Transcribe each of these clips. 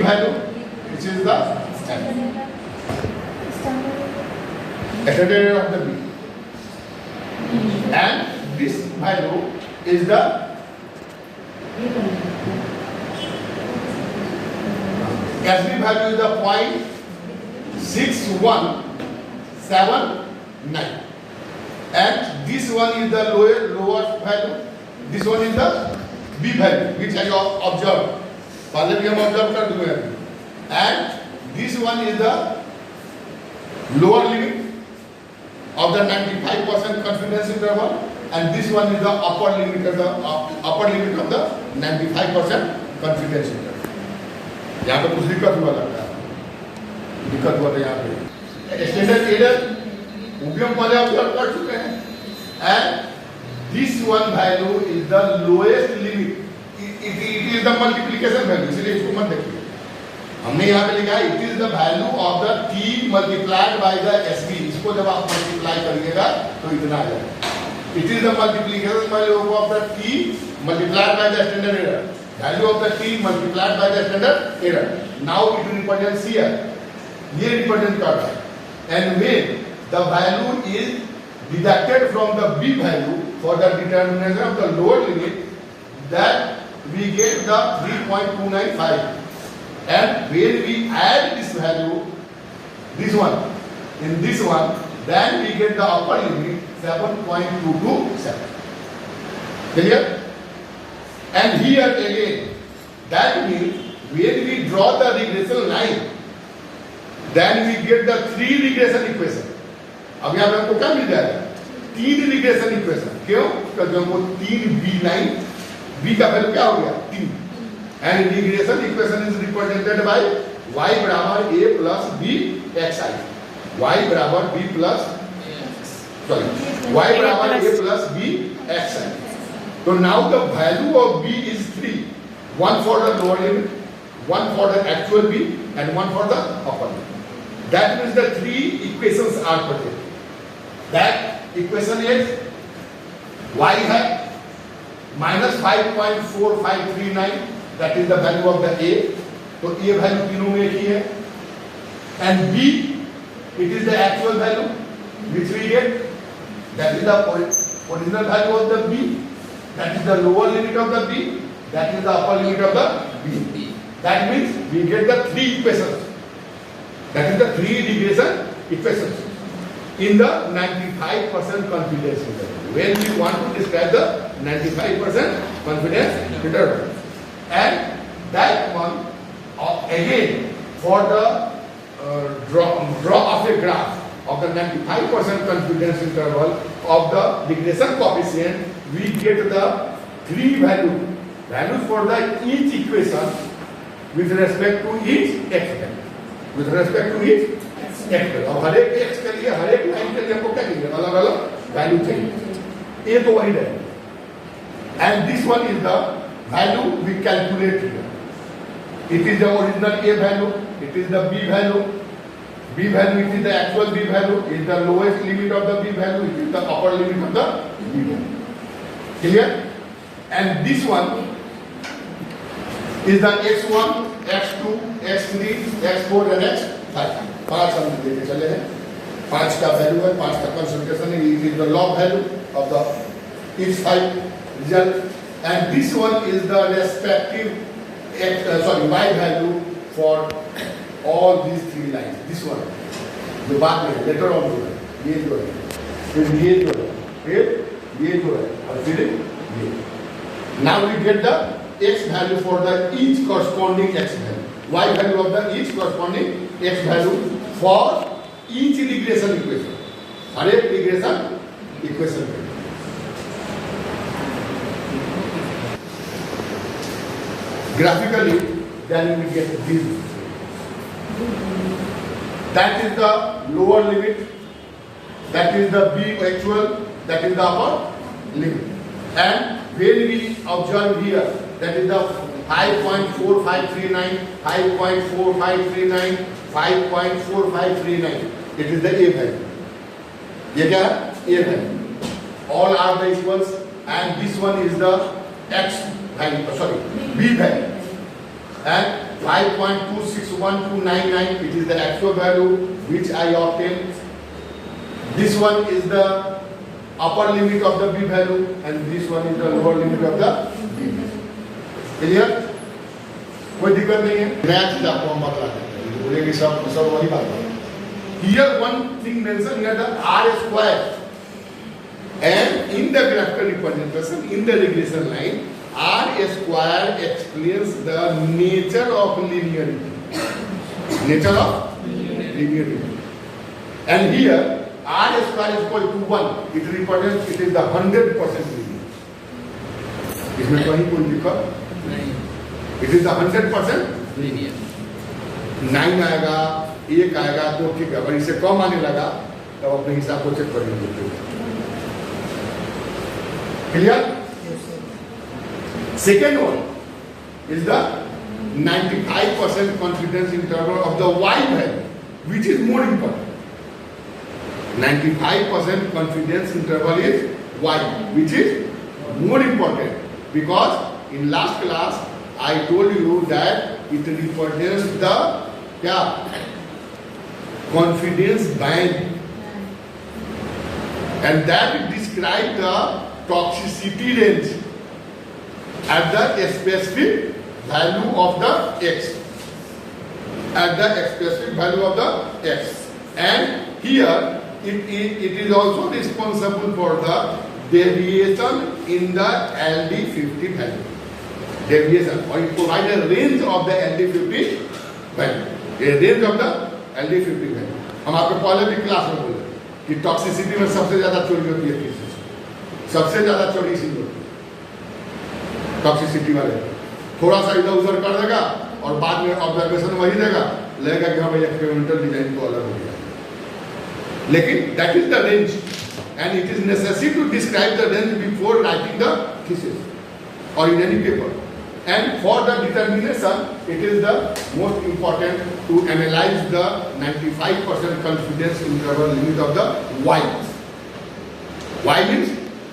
value, which is the standard error of the B, and this value is the SB value is the 0.6179, and this one is the lowest value. This one is the B value which I observed. पहले भी हम observe कर चुके हैं. And this one is the lower limit of the 95% confidence interval, and this one is the upper limit of the 95% confidence interval. यहाँ पे कुछ दिक्कत हुआ लगता है. दिक्कत हुआ था यहाँ पे. Standard error वो भी हम पहले observe कर चुके हैं. And this one value is the lowest limit. It is the multiplication value. इसलिए इसको मत देखिए. हमने यहाँ पे लिखा है it is the value of the t multiplied by the SB. इसको जब आप मल्टीप्लाई करिएगा तो इतना आ जाएगा. It is the multiplication value of the t multiplied by the standard error. Value of the t multiplied by the standard error. Now it represents here. ये represent कर रहा है. And when the value is deducted from the B value for the determination of the lower limit, that we get the 3.295. And when we add this value, this one, in this one, then we get the upper limit 7.227. Clear? And here again, that means when we draw the regression line, then we get the 3 regression equation. अभी आप हमको क्या मिल जाएगा? 3 regression equation. क्यों? क्योंकि हमको 3 B line, B का value क्या हो गया? 3. And regression equation is represented by y बराबर a plus b xi. Y बराबर b plus y बराबर a plus b xi. So now the value of b is 3. One for the lower limit, one for the actual b, and one for the upper limit. That means the 3 equations are present. That equation is y hat minus 5.4539. That is the value of the A. So A value तीनों में एक ही है. And B, it is the actual value which we get. That is the original value of the B. That is the lower limit of the B. That is the upper limit of the B. That means we get the 3 equations. That is the 3 regression equations in the 95% confidence interval. When we want to describe the 95% confidence interval. And that one again for the draw of a graph of the 95% confidence interval of the regression coefficient, we get the 3 values for the each equation with respect to each x value. With respect to each x value. और हर एक x के लिए हर एक line के लिए हमको क्या चाहिए? अलग-अलग वैल्यू चाहिए. ये तो वही रहेगा. And this one is the value we calculate here. It is the original A value, it is the B value. B value, it is the actual B value, it is the lowest limit of the B value, it is the upper limit of the B value. Clear? And this one is the x1, x2, x3, x4 and x5. 5 हम देखे चले हैं. 5 का value है, 5 का concentration है. It is the log value of the each 5 result. And this one is the respective y value for all these 3 lines. This one, the बाद में later on जो है, ये जो है, फिर ये जो है, फिर ये जो है, और फिर ये. Now we get the x value for the each corresponding x value. Y value of the each corresponding x value for each regression equation. हर एक regression equation में. Graphically, then we get this. That is the lower limit. That is the B actual. That is the upper limit. And when we observe here, that is the 5.4539, 5.4539, 5.4539. It is the A value. ये क्या है? A value. All are the equals, and this one is the X value. Sorry, B value. And 5.261299, it is the actual value which I obtained. This one is the upper limit of the B value and this one is the lower limit of the B value. Clear? कोई दिक्कत नहीं है. नया चीज आपको हम बता देते हैं. बोलेंगे सब वही बात है. Here one thing mentioned here the R square, and in the graphical representation in the regression line, R square explains the nature of linearity. Nature of linearity. And here R square is equal to 1. It represents it is the 100% linear. इसमें कहीं कोई दिक्कत नहीं. It is the 100% linear. 9 आएगा, 1 आएगा तो ठीक है. अगर इसे कम आने लगा तब अपने हिसाब को चेक करेंगे. Clear? Second one is the 95% confidence interval of the Y value, which is more important. 95% confidence interval is Y, which is more important because in last class I told you that it represents the confidence band, and that describes the toxicity range at the specific value of the X. At the specific value of the X. And here it is also responsible for the deviation in the LD50 value. Deviation, or it provides a range of the LD50 value. A range of the LD50 value. हम आपको पहले भी class में बोले कि toxicity में सबसे ज्यादा चोरी होती है किस सबसे ज्यादा चोरी इसी होती है टॉक्सिसिटी वाले. थोड़ा सा इधर उधर कर देगा और बाद में ऑब्जर्वेशन वही देगा, लगेगा कि हाँ भाई एक्सपेरिमेंटल डिजाइन तो अलग हो गया. लेकिन that is the range and it is necessary to describe the range before writing the thesis or in any paper. And for the determination, it is the most important to analyze the 95% confidence interval limit of the Y. Y means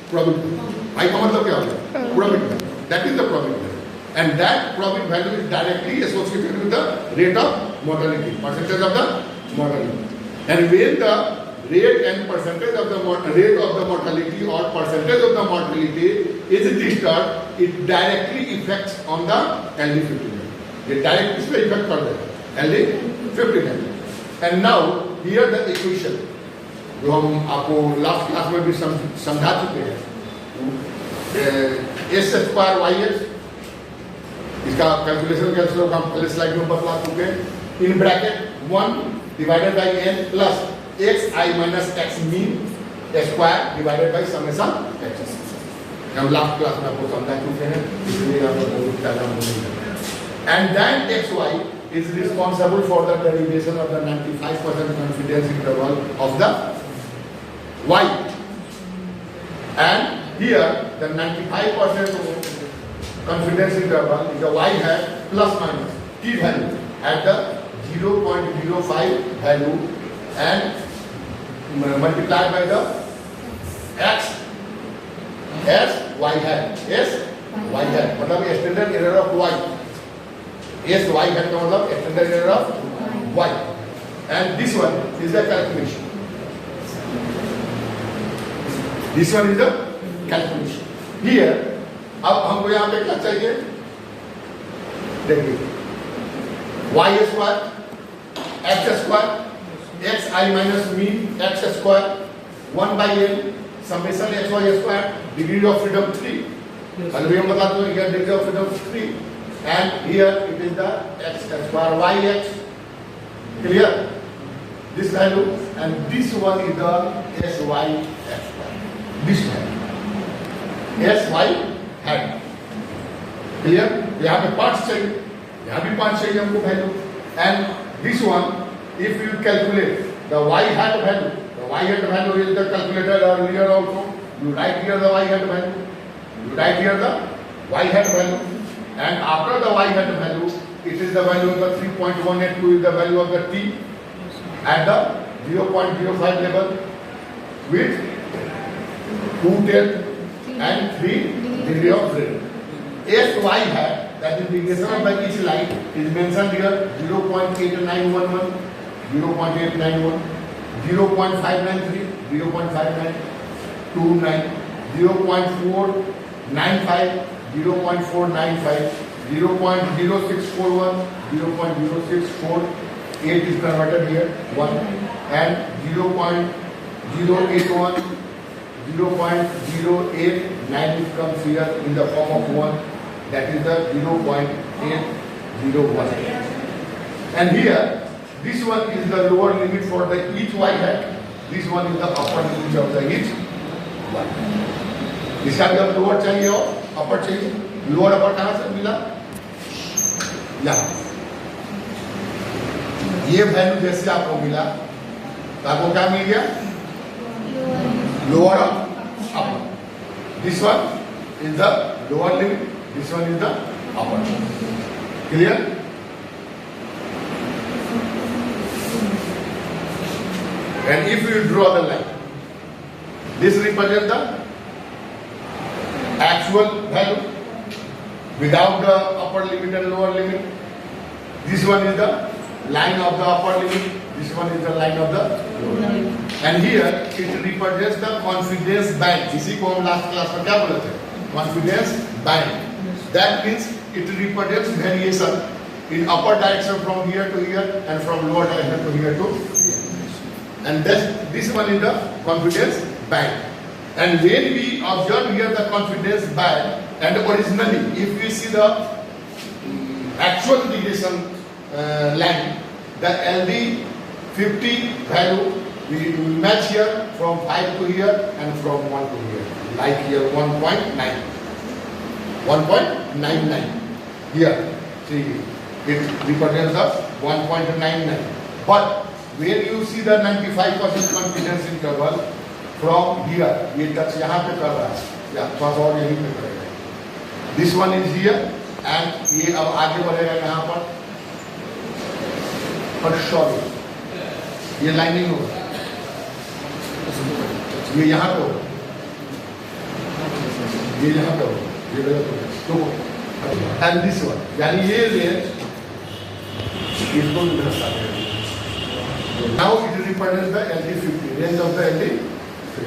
probability. Y का मतलब क्या होता है? Probability. That is the probability. And that probability value is directly associated with the rate of mortality, percentage of the mortality. And when the rate and percentage of the rate of the mortality or percentage of the mortality is disturbed, it directly affects on the LD50 value. It directly इस पे effect कर देगा LD50 value. And now here the equation जो हम आपको last class में भी समझा चुके हैं. S square YS इसका कैलकुलेशन कैसे होगा हम पहले स्लाइड में बता चुके हैं. In bracket 1 divided by n plus xi minus x mean square divided by summation x. हम लास्ट क्लास में आपको समझा चुके हैं, इसलिए आप बहुत ज्यादा बोलेंगे. And then xy is responsible for the derivation of the 95% confidence interval of the y. And here the 95% confidence interval is the y hat plus minus t value at the 0.05 value and multiplied by the x s y hat मतलब standard error of y. s y hat का मतलब standard error of y. and this one is the calculation. This one is the calculation. Here अब हमको यहाँ पे क्या चाहिए देखिए y square x square xi minus mean x square 1 by n summation xy square degree of freedom 3. अभी हम बताते हैं here degree of freedom 3 and here it is the x square yx. Clear? This value and this one is the sy x square. This value sy hat. Clear? यहाँ पे 5 चाहिए, यहाँ भी 5 चाहिए हमको value. And this one if you calculate the y hat value, the y hat value is the calculated earlier also. You write here the y hat value, you write here the y hat value, and after the y hat value, it is the value of the 3.182 is the value of the t at the 0.05 level with 2 10 and 3 degree of freedom. Sy hat, that is deviation by each line is mentioned here 0.8911, 0.891, 0.593, 0.5929, 0.495, 0.495, 0.0641, 0.0648 is converted here 1, and 0.081, 0.089 comes here in the form of 1, that is the 0.801. And here this one is the lower limit for the each y hat, this one is the upper limit of the each y. इसका भी अब lower चाहिए और अपर चाहिए. Lower upper कहाँ से मिला? यहाँ. ये वैल्यू जैसे आपको मिला तो आपको क्या मिल गया? Lower or upper. This one is the lower limit, this one is the upper. Clear? And if you draw the line, this represents the actual value without the upper limit and lower limit. This one is the line of the upper limit, this one is the line of the lower limit. And here it represents the confidence band. इसी को हम last class में क्या बोले थे? Confidence band. That means it represents variation in upper direction from here to here and from lower direction to here to here. And this one is the confidence band. And when we observe here the confidence band, and originally if we see the actual deviation line, the LC50 value we match here from 5 to here and from 1 to here. Like here 1.9. 1.99. Here, see, it represents the 1.99. But when you see the 95% confidence interval from here, ये touch यहाँ पे कर रहा है, या थोड़ा सा और यहीं पे करेगा. This one is here and ये अब आगे बढ़ेगा यहाँ पर. But sorry, ये लाइनिंग होगा. ये यहाँ पे होगा. ये यहाँ पे होगा. ये गलत होगा. तो and this one, यानी ये रेंज इसको भी दर्शाते हैं. Now it represents the LC50, range of the LC50.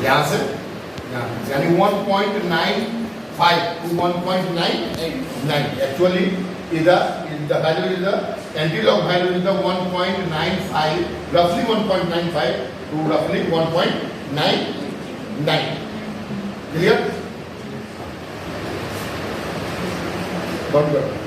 यहाँ से यहाँ, यानी 1.95 to 1.99. Actually, the value is the anti-log value is the 1.95, roughly 1.95 to roughly 1.99. Clear? Not good.